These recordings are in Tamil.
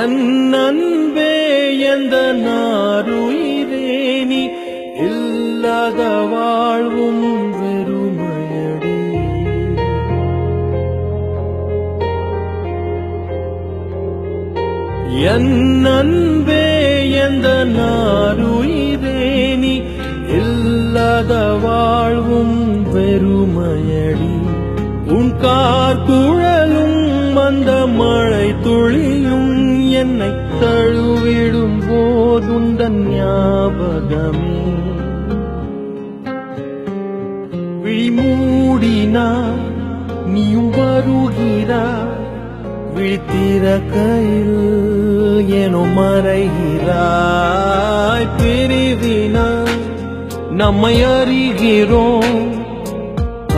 என் அன்பே எந்த நாருயிரே நீ இல்லாத வாழ்வும் வெறுமையடி. என் அன்பே எந்த நாருயிரே நீ இல்லாத வாழ்வும் வெறுமையடி. உன் கார்குழலும் அந்த மழை துளியும் என்னை தழுவிடும் போதுந்தன் ஞாபகமே. விழிமூடினாய் நீயும் வருகிறாய், விழித்திறக்கையில் ஏனோ மறைகிறாய். பிரிவினாய் நம்மை அறிகிறோம்,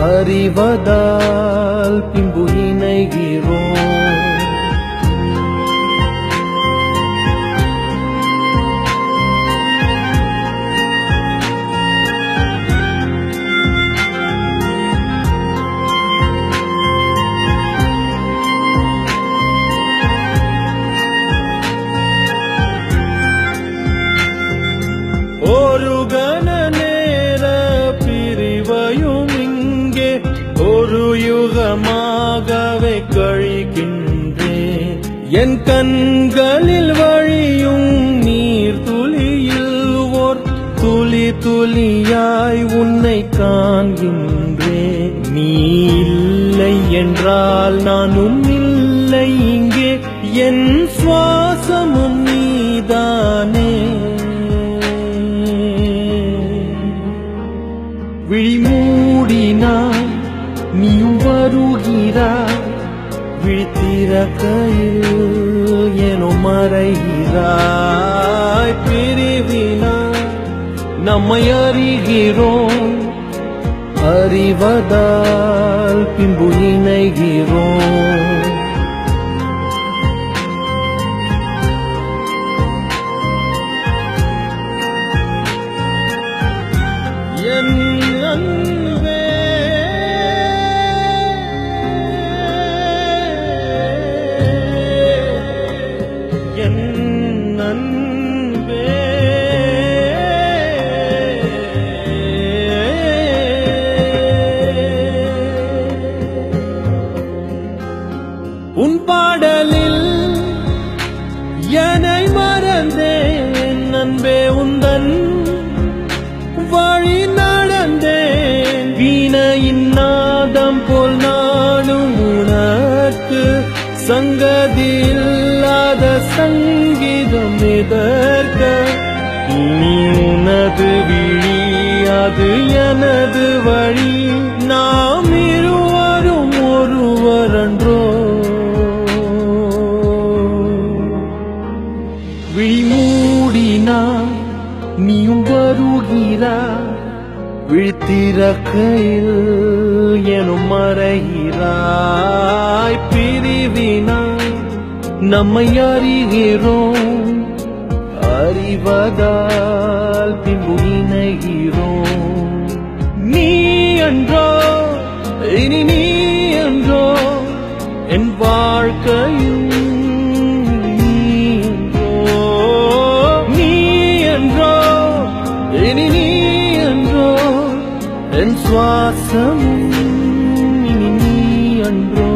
அறிவதால் பின்பு இணைகிறோம். ஒரு கண நேர பிரிவையும் இங்கே ஒரு யுகமாகவே கழிக்கின்றேன். என் கண்களில் வழியும் நீர் துளியில் ஓர் துளி துளியாய் உன்னை காண்கின்றேன். நீ இல்லை என்றால் நானும் இல்லை இங்கே, என் சுவாசமும் நீதானே. விழிமூடினாய் நீயும் வருகிறாய், விழித்திறக்கையில் ஏனோ மறைகிறாய். பிரிவினாய் நம்மை அறிகிறோம், அறிவதால் பின்பு இணைகிறோம். என் அன்பே என் அன்பே உன் பாடலில் என்னை மறந்தேன் அன்பே, உந்தன் வழி நடந்தேன். வீணையின் நாதம் போல் நானும் உனக்கு சங்கதி இல்லாத சங்கீதம் எதற்க. இனி உனது விழி அது எனது வழி, நாம் இருவரும் ஒருவரன்றோ. விழிமூடினாய் நீயும் வருகிறாய், விழித்திறக்கையில் எனும் மறைகிறாய். பிரிவினாய் நம்மை அறிகிறோம், அறிவதால் பின்பு இணைகிறோம். நீ என்றோ இனி நீ என்றோ என் வாழ்க்கையும் என் சுவாசமும் இனி நீ அன்றோ.